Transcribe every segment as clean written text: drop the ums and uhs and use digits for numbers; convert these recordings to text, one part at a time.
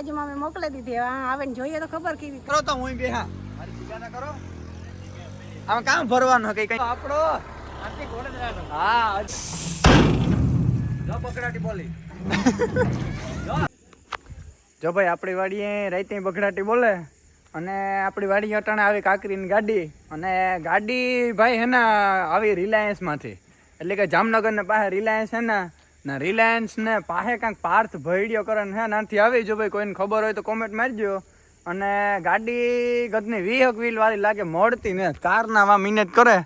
રાજમાં મેં મોકલી દીધી. આવે ને જોઈએ તો ખબર કેવી કરો તો હું બેહા મારી ચિંતા કરો. આમાં કામ ભરવાનું કઈ કઈ આપણો આંટી ગોળેદરાનો. હા જો બકડાટી બોલી. જો ભાઈ આપણી વાડીએ રાઈતે બકડાટી બોલે અને આપણી વાડી અટાણે આવી કાકરીની ગાડી અને ગાડી ભાઈ હે ને આવી રિલાયન્સ માંથી એટલે કે જામનગર ને પાસે રિલાયન્સ હે ને રિલાયન્સ ને પાસે કાંઈક પાર્થ ભયડિયો કરે ને હે નાથી આવી. જો ભાઈ કોઈને ખબર હોય તો કોમેન્ટ મારજો. અને ગાડી ગદની 20 વ્હીલ વાળી લાગે, મળતી ને કારના વા મિનેટ કરે.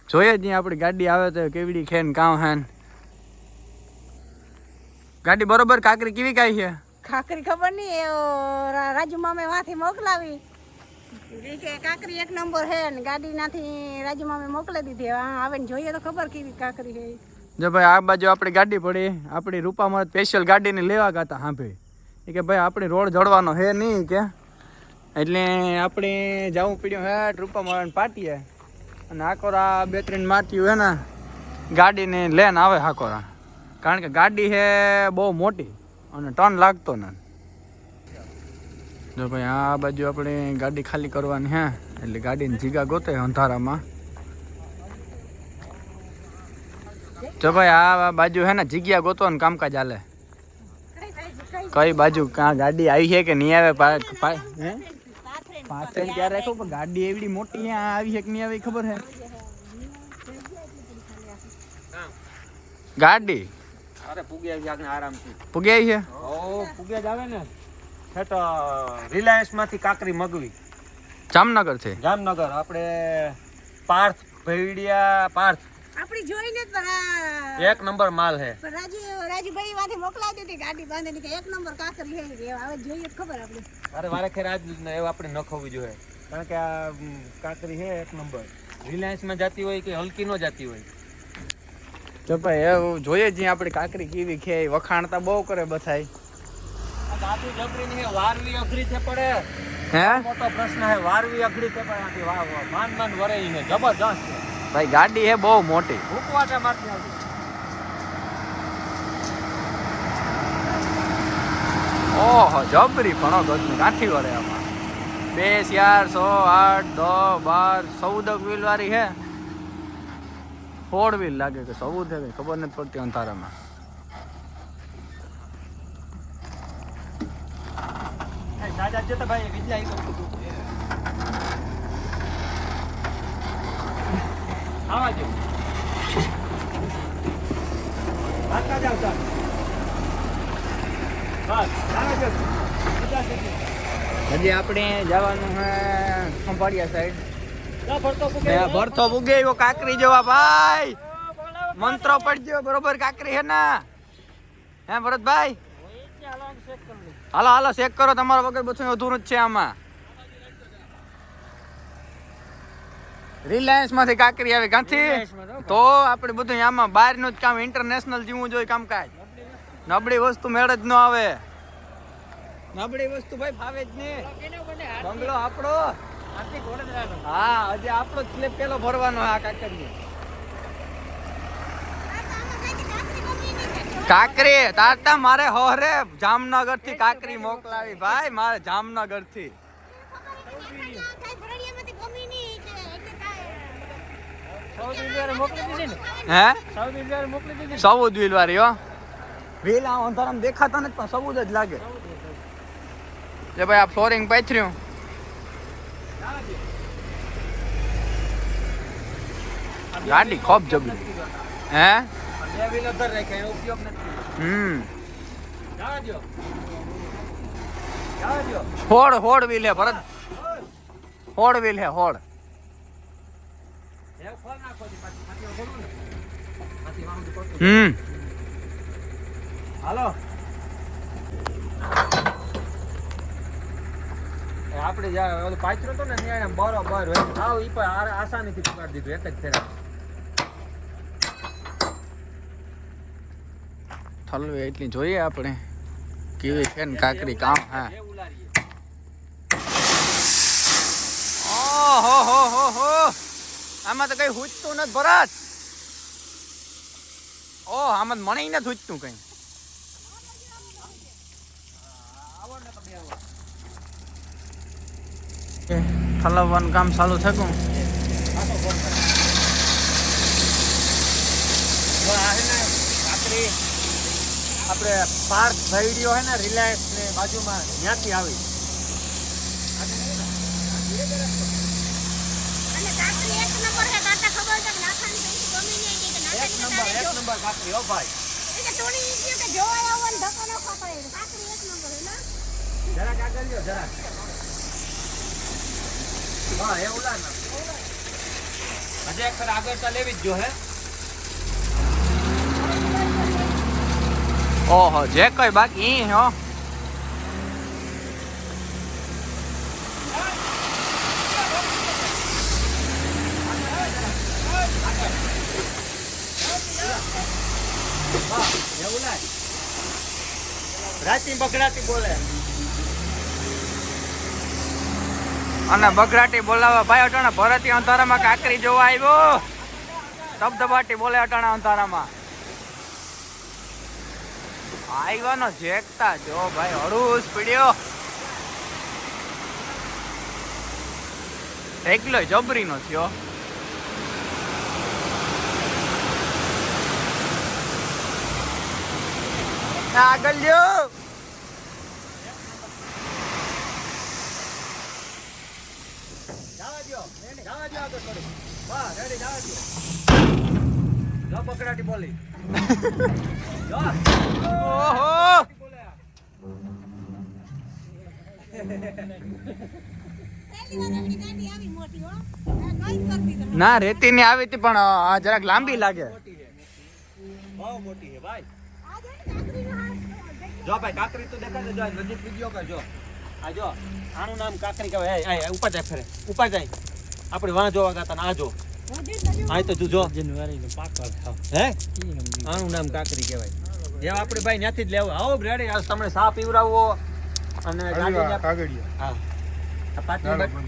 જોઈએ જ આપણી ગાડી આવે તો કેવડી ખેન કામ હે. ગાડી બરોબર કાકરી કેવી કાઈ છે કાકરી ખબર નહીં. રાજુ મામે વાથી મોકલાવી કે કાકરી 1 નંબર હે ને ગાડી નાથી રાજુ મામે મોકલી દીધી. આવે ને જોઈએ તો ખબર કેવી કાકરી હે. જો ભાઈ આ બાજુ આપણી ગાડી પડી. આપણી રૂપામાં સ્પેશિયલ ગાડીને લેવા ગાતા હાંભે એ કે ભાઈ આપણી રોડ જડવાનો હે નહીં કે એટલે આપણે જવું પડ્યું હે રૂપામાં પાટીએ અને હાકોરા 2-3 માટીયું હે ને ગાડીને લઈને આવે હાકોરા. કારણ કે ગાડી હે બહુ મોટી અને ટન લાગતો ને. જો ભાઈ આ બાજુ આપણે ગાડી ખાલી કરવાની હે એટલે ગાડીને જીગા ગોતે અંધારામાં. જો ભાઈ આ બાજુ હે ને જગ્યા ગોતવાનું કામકાજ હાલે. કઈ બાજુ કાં ગાડી આવી છે કે નહીં આવે? પાછળ ક્યાં રાખો પણ ગાડી એવડી મોટી હે આવી છે કે નહીં આવી ખબર હે? ગાડી અરે પૂગી આવી છે આરામથી. પૂગી આવી છે? ઓ પૂગી જ આવે ને. હેટ રિલાયન્સ માંથી કાકરી મગવી જામનગર છે. જામનગર આપણે પાર્થ ભેડિયા પાર્થ આપણી જોઈને જ 1 નંબર માલ હે. રાજુભાઈ માંથી મોકલાવી દીધી ગાડી બાંધીને કે 1 નંબર કાકરી હે. હવે જોઈએ ખબર આપણે. અરે વારે ખેર આજ એવું આપણે ન ખવું જોઈએ કારણ કે આ કાકરી હે 1 નંબર. રિલાયન્સ માં જતી હોય કે હલકી નો જતી હોય. તો ભાઈ એવું જોઈએ જ આપણે કાકરી કેવી છે. વખાણતા બહુ કરે બથાઈ. આ દાદુ જબરી ની વારવી અઘરી છે પડે હે. મોટો પ્રશ્ન હે. વારવી અઘરી છે પડે. વાહ માન વરે છે જબરદસ્ત છે ભાઈ. ગાડી હે બહુ મોટી. ભૂકવાટા મારતી આવતી. ઓહો જબરી પણ ગજની કાઠી વરે આમાં 2 4 6 8 10 12 14 વ્હીલ વાળી હે. 4 વ્હીલ લાગે કે 14 હે ખબર નથી પડતી અંધારામાં. દાદા જતો ભાઈ વિજય આવા જો વાત ના જાવ ચાલ હજી આપણે જવાનું હે ખંભાળિયા સાઈડ. ભરતો પૂગે એવો કાકરી જેવા ભાઈ મંત્રો પડજો બરોબર. કાકરી હે ને હે ભરતભાઈ? હાલો ચેક કરો. તમારા વગર બધું અધૂરું જ છે આમાં. રિલાયન્સ માંથી કાકરી આવી ક્યાંથી? તો આપણે બધું આમાં બહાર નું જ કામ ઇન્ટરનેશનલ જીવું જોઈએ કામકાજ. નબળી વસ્તુ મેળ જ ન આવે. નબળી વસ્તુ ભાઈ ફાવે જ નહીં. બંગલો આપણો. હા હજી આપણો જ સ્લેબ પેલો ભરવાનો આ કાકરી. કાકરી તારતા મારે હોરે જામનગર થી કાકરી મોકલાવી ભાઈ. મારે જામનગર થી હે 14 વ્હીલ વાળી હો. વ્હીલ આ અંધારામાં દેખાતા નથી પણ 14 જ લાગે. જે ભાઈ આ ફ્લોરિંગ પાથર્યું. ગાડી ખોબ જબરી હે. 2 વ્હીલ અધર રાખે એનો ઉપયોગ નથી. હોડ વ્હીલ હે ભરત. હોડ વ્હીલ હે હોડ. હાલો આપણે જ્યાં પાછળ હતો ને ત્યાં બરોબર હોય આવ ઈ પણ આસાનીથી પકડી દીધું એક જ ફેરા. થલવે એટલી જોઈએ આપણે કેવી છે ને કાકરી કામ. હા ઓહો આમાં તો કઈ હુજતું નથી ભરત. આમાં મણી નથી હુજતું કઈ. ઠલવવાનું કામ ચાલુ થયું. આપણે પાર્ક ભાઈડીઓ હે ને રિલાયન્સ ને બાજુમાં ત્યાંથી આવી. અને કાકરી એક નંબર હે કાકા ખબર છે કે નાખાની કઈ ગમી નહીં કે નાખાની એક નંબર કાકરી હો ભાઈ. એટલે થોડી ઈજી કે જોવા આવો ને ધક્કો ન ખાતા કાકરી એક નંબર હે ના જરા કાગળ લ્યો જરા. હા એ ઉલા ના હજે એક ફેર આગળ તો લેવી જ જો હે. ઓહો જે કઈ બાકી ઈ હો. રાતી બગડાટી બોલે અને બગડાટી બોલાવા ભાઈ અટાણા ભરતી અંધારામાં કાકરી જોવા આવ્યો. ધબધબાટી બોલે અટાણા અંધારામાં આવ્યાનો જેકતા જો ભાઈ હળુસ પીડ્યો. એકલો જબરી નો થયો. આગળ લ્યો. બકરાટી બોલી ઓહો ના રેતી ની આવી હતી પણ આ જરાક લાંબી લાગે. બહુ મોટી હે ભાઈ. જો ભાઈ કાકરી તો દેખાડે જો નજીક વિડિયો કર જો. આ જો આનું નામ કાકરી કહેવાય. આ ઉપર જાય ફરે ઉપર જાય. આપણે વાં જોવા ગાતા ને આ જો આ તો તું જો જનવરી નો પાકવા ખાવ હે આનું નામ કાકરી કહેવાય. જે આપણે ભાઈ ત્યાંથી જ લેવું. આવો રેડી આજ તમને સા પીવરાવો અને ગાડીને કાગળિયો હા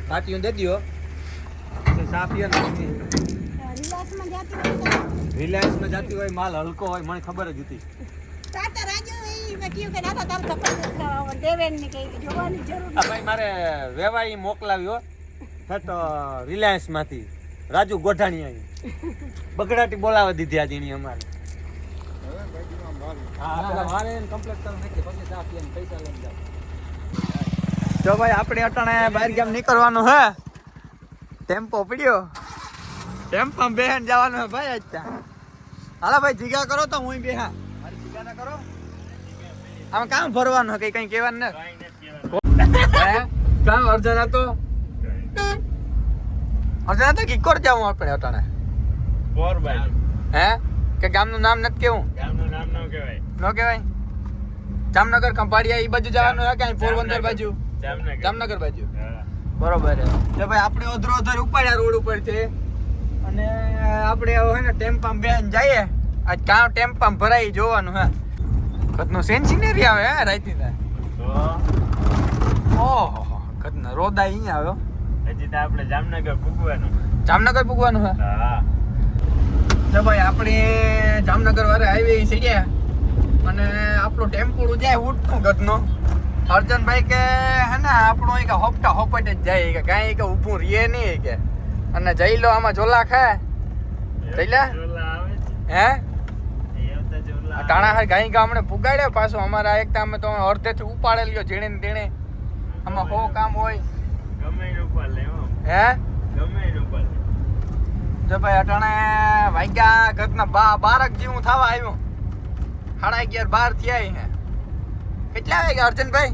પાટીઓ દે દિયો તો સા પીઓ ને રિલાયન્સમાં જાતી હોય માલ હલકો હોય મને ખબર જ હતી. તાતા રાજુ એ મે કીધું કે નાતા તાર કપડા દેખાવા દેવેન ને કઈ જોવાની જરૂર આ ભાઈ મારે વેવાઈ મોકલાવ્યો તો રિલાયન્સ માંથી રાજુ ગોઠાણી આવી બગડાટી બોલાવા દીધી આજે એની અમારે. હા મારે કમ્પ્લીટ કરી નાખી પછી ચા પીને પૈસા લઈને જાવ. જો ભાઈ આપણે અટાણે બહાર ગામ નીકળવાનું હે. ટેમ્પો પડ્યો ટેમ્પોમાં બેહન જવાનું હે ભાઈ. અત્યારે હાલા ભાઈ જીગા કરો તો હું બેહા મારી જીગા ના કરો. આમાં કામ ભરવાનું હે કઈ કહેવાનું ને હે કામ અર્જન હતો અર્જન હતો કિકોર જાવું આપણે અટાણે પોર બાજુ હે કે ગામનું નામ નથી કેવું. ગામનું નામ ન કહેવાય. ન કહેવાય. જામનગર ખંભાળિયા ઈ બાજુ જવાનું હે કે પોરબંદર બાજુ જામનગર બાજુ બરોબર છે. તો ભાઈ આપણે અધરો અધર ઉપાડ્યા રોડ ઉપર છે અને આપણે હવે હે ને ટેમ્પામાં બેન જઈએ. આજ કાં ટેમ્પામાં ભરાઈ જોવાનું હે. કદનો સેન્સિનેરી આવે હે રાઈતી થાય ઓહો કદનો રોદા અહીંયા આવ્યો. હજી તો આપણે જામનગર પૂગવાનું. જામનગર પૂગવાનું હે. હા તો ભાઈ આપણે જામનગર વાળે હાઈવે ચડ્યા અને આપણું ટેમ્પોડું જાય ઉઠતું ગતનો. અર્જનભાઈ કે હે ને આપણું એક હોપટા હોપટ જ જાય કે કાંઈ કે ઊભું રીએ નહીં કે અને જઈ લો આમાં ઝોલા ખાય જઈ લે હે ટાણા હાર ગાઈ ગામડે પુગાડ્યો પાછો અમારા એક અમે તો અડધેથી ઉપાડે લ્યો જેણે ને તેણે આમાં બહુ કામ હોય ગમે ઉપર લે હે ગમે ઉપર જો ભાઈ અટાણે વાગ્યા ઘરના 12 જેવું થવા આવ્યું. 11:30 12 થયા હે. કેટલા વાગ્યા અર્જનભાઈ?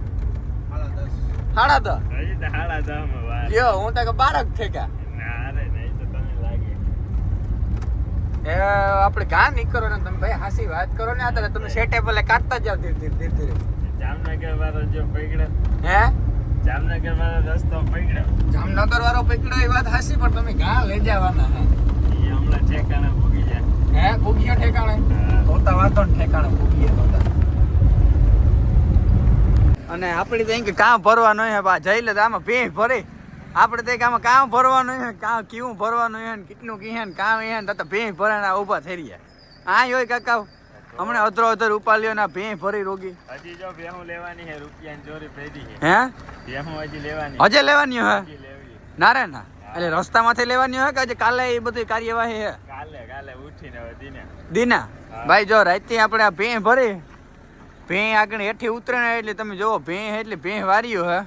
10:30. હજી તો હાડા જામ વાર લ્યો હું તો 12 થઈ ગયા. ના રે નહીં તો તને લાગે એ આપણે ઘા નીકળો ને તમે ભાઈ હાસી વાત કરો ને આ તમે સેટેબલે કાઢતા જાવ ધીરે ધીરે. જામનગર વાળો જો પકડ્યો હે જામનગર વાળો રસ્તો પકડ્યો જામનગર વાળો પકડ્યો એ વાત હાસી પણ તમે ઘા લઈ જવાના હે. એ હમણાં ઠેકાણે પૂગી જાય. હે પૂગીએ ઠેકાણે હોતા વાતો ને ઠેકાણે પૂગીએ હોતા. અને આપણે તો કે કામ ભરવાનું હે બા જઈ લે આમાં ભેં ભરે આપણે તો આમાં કામ ભરવાનું હે કામ કેવું ભરવાનું હે કેટલું કહે ને કામ હે ને તો ભેં ભરાના ઊભા થઈ રહ્યા આ હોય કાકા તો હમણાં અધરો અધર ઉપાલ્યો ના ભેં ભરી રોગી હજી જો ભેહું લેવાની છે રૂપિયાની ચોરી પડી છે હે ભેહું હજી લેવાની હજે લેવાની હે હજી લેવી ના રે ના એટલે રસ્તામાંથી લેવાની હોય કે આજે કાલે એ બધી કાર્યવાહી હે કાલે ઉઠીને હવે દીને દીના ભાઈ જો રાતે આપણે આ ભેં ભરી ભેં આગળ હેઠી ઉતરે ને એટલે તમે જોવો ભેં એટલે ભેં વાર્યું હે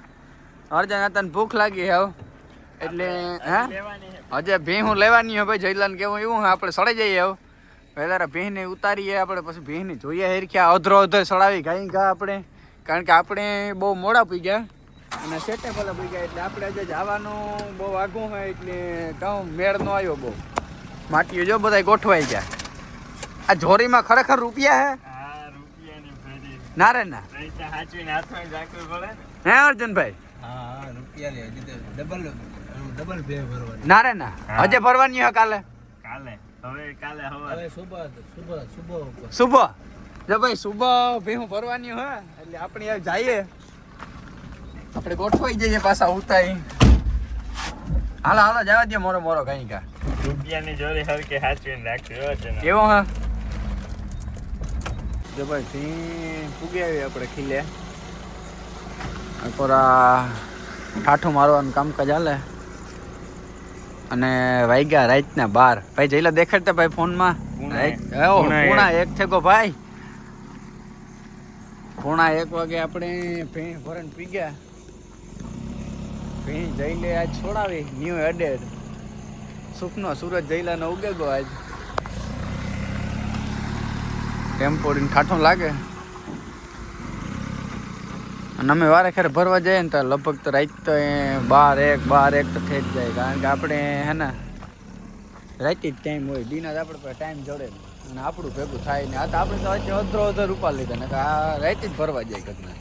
અર્જન હતા ભૂખ લાગી હે એટલે હે લેવાની છે હજે ભેં હું લેવાની હોય ભાઈ જયલાને કેવું એવું આપણે સડાઈ જઈએ હવે પહેલા ભેંને ઉતારીએ આપણે પછી ભેંને જોઈએ હેરખ્યા અધરો અધર સડાવી ગાઈ ગા આપણે કારણ કે આપણે બહુ મોડા પી ગયા અને સેટે ભલે પી ગયા એટલે આપણે આજે જવાનું બહુ આઘું હોય એટલે કહું મેળ ન આવ્યો બહુ માટીઓ જો બધા ગોઠવાઈ ગયા આ જોરીમાં ખરેખર રૂપિયા હે હા રૂપિયાની ભરી ના રે ના પૈસા હાચવીને હાથમાં જ રાખવું પડે ને હે અર્જુનભાઈ હા રૂપિયા લે હજી ડબલ બે ભરવાની ના રે ના હજે ભરવાની હોય કાલે કાલે કાલે હવે સુબહ સુબહ જો ભાઈ સુબહ ભેહું ભરવાની હોય એટલે આપણે હવે જઈએ આપણે ગોઠવાઈ જઈએ પાછા ઉતારી હાલો હાલો જવા દે મોરો મોરો કઈ કા રૂપિયાની ચોરી હરકે હાચવીને રાખવી હોય છે ને કેવો હા જો ભાઈ ભી પૂગી આવી આપણે ખીલે કોરા ઠાઠું મારવાનું કામકાજ હાલે અને વાગ્યા રાતના 12 ભાઈ જઈલા દેખાડતા ભાઈ ફોનમાં પૂણા 1 થેગો ભાઈ પૂણા 1 વાગે આપણે ભેં ભરણ પી ગયા ભેં જઈને આજ છોડાવી ન્યુ એડેડ સુખનો સૂરજ જઈલાનો ઉગે ગયો આજ ટેમ્પોડીને ઠાઠું લાગે અને અમે વારે ખેર ભરવા જઈએ ને તો લગભગ તો રાત તો 12 1 તો થઈ જ જાય કારણ કે આપણે હે ને રાતે જ ટાઈમ હોય દિના જ આપણે પાસે ટાઈમ જડે અને આપણું ભેગું થાય ને આ તો આપણે તો આજે અધરો અધર રૂપા લીધા ને આ રાતે જ ભરવા જાય કદના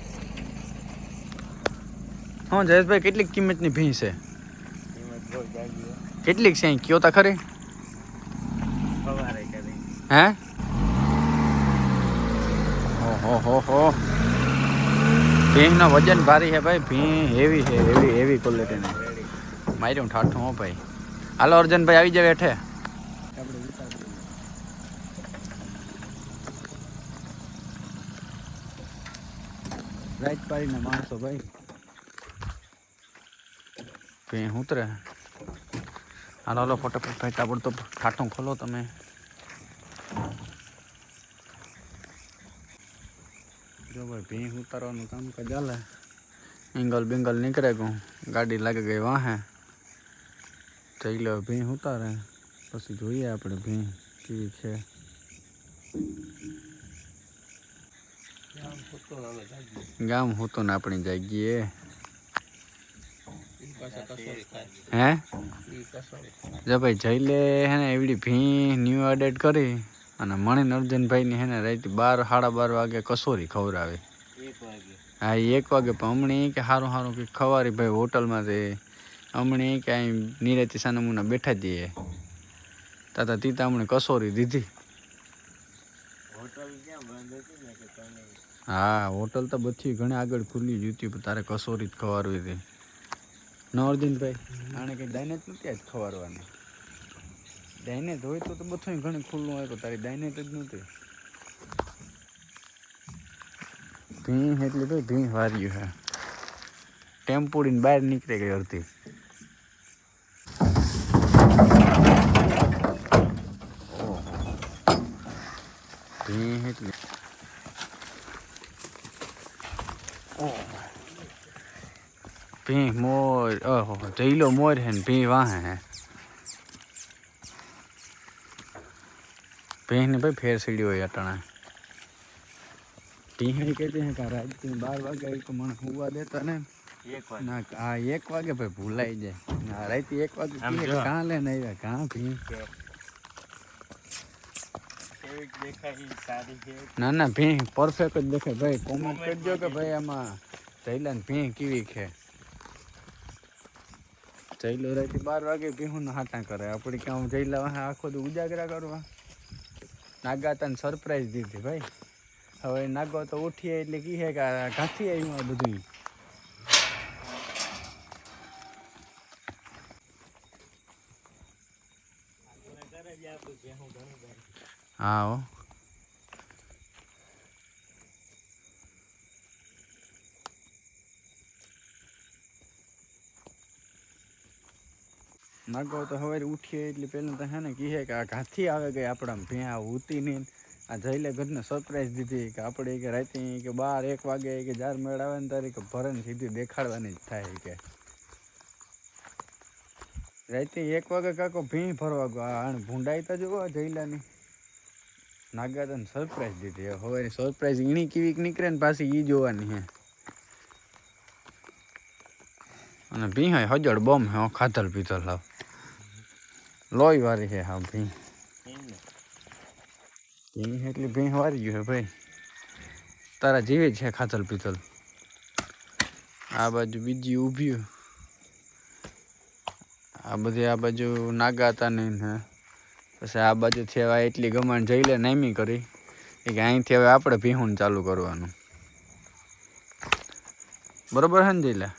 હા જયેશભાઈ કેટલીક કિંમતની ભીં છે કિંમત બહુ જાજી છે. કેટલીક છે અહીં કયો તા ખરી સવારે કરી હે ઓહો ભીંનો વજન ભારી છે ભાઈ ભીં હેવી છે હેવી ક્વોલિટીની માર્યું ઠાઠું હો ભાઈ હાલો અર્જનભાઈ આવી જાવ હેઠે રાજપારીના માણસો ભાઈ ભીં ઉતરે હાલો હાલો ફટાફટ ભાઈ તાબડતોબ ઠાઠું ખોલો તમે જો ભાઈ ભીં ઉતારવાનું કામકાજ ચાલે એંગલ બેંગલ નીકળે ગયું ગાડી લાગે ગઈ વાહે જઈ લો ભીં ઉતારે પછી જોઈએ આપણે ભીં કેવી છે ગામ હોતું ને આપણી જગ્યાએ હે જો ભાઈ જઈ લે હે ને એવડી ભીં ન્યૂ એડેડ કરી અને મણીન અર્જનભાઈની હે ને રાતે 12 સાડા 12 વાગે કસોરી ખવડાવે 1 વાગે હા 1 વાગે પણ હમણાં કે સારું કંઈક ખવારી ભાઈ હોટલમાં તે હમણાં કે અહીં નિરાતી સાનમુના બેઠા જઈએ તાતા તીતા હમણે કસોરી દીધી હોટલ ક્યાં બંધ હતી ને કે તમે હા હોટલ તો બધી ઘણી આગળ ખુલ્લી જ હતી પણ તારે કસોરી જ ખવારવી હતી ન અર્જુનભાઈ આને કંઈ દાઇનેટ નથી આજ ખવારવાની દાઇનેટ હોય તો બધું ઘણી ખુલ્લું હોય તો તારી દાઇનેટ જ નહોતી ભીં એટલે ભાઈ ભીં વાર્યું હે ટેમ્પોડીને બહાર નીકળી ગઈ અડધી ભીં એટલે ભીં મોર ઓહો જઈલો મોર હે ને ભીં વાહે હે ભીં ને ભાઈ ફેર સીડી હોય અટાણા ટીહણી કહેતી હે કે રાત 12 વાગે તો મને હુવા દેતા ને 1 વાગે ના આ 1 વાગે ભાઈ ભૂલાઈ જાય ના રાતે 1 વાગે આમ કહે જો. કે કાં લઈને આવ્યા કાં ભીં કેવી દેખાય સારી છે ના ના ભીં પરફેક્ટ જ દેખાય ભાઈ કોમેન્ટ કરજો કે ભાઈ આમાં જઈલાને ભીં કેવી છે જઈલો રાતે 12 વાગે ભીહું હાટા કરે આપણે ક્યાં જઈલા વાહ આખો દી ઉજાગરા કરવા નાગાતાને સરપ્રાઈઝ દીધી ભાઈ હવે નાગો તો ઉઠીએ એટલે કી હે કે કાંથી આવ્યું આ બધું હા હો નાગો તો હવે ઉઠીએ એટલે પહેલાં તો હે ને કહે કે આ ઘાથી આવે કે આપણા ભેં ઉતી નહીં આ જઈલે ઘરને સરપ્રાઈઝ દીધી કે આપણે કે રાતે કે 12-1 વાગે કે જાર મેળ આવે ને તારી કે ભરન સીધી દેખાડવાની જ થાય કે રાતે 1 વાગે કાકો ભીં ભરવા ગયો આણ ભૂંડાઈ તો જોવો જઈલાની નાગા તને સરપ્રાઈઝ દીધી હવે સરપ્રાઈઝ ઈણી કેવી નીકળે ને પાછી ઈ જોવાની હે અને ભીં હોય હજળ બમ હે ખાતર પીતલ હાવ લોહી વારી હે હા ભીં ભીં એટલી ભીં વારી ગયું હે ભાઈ તારા જેવી છે ખાતર પીતલ આ બાજુ બીજી ઊભી આ બધી આ બાજુ નાગા હતા નહીં હે પછી આ બાજુથી હવે એટલી ગમાણ જઈ લે નામી કરી કે અહીંથી હવે આપણે ભીહું ચાલુ કરવાનું બરોબર હે ને જઈ લે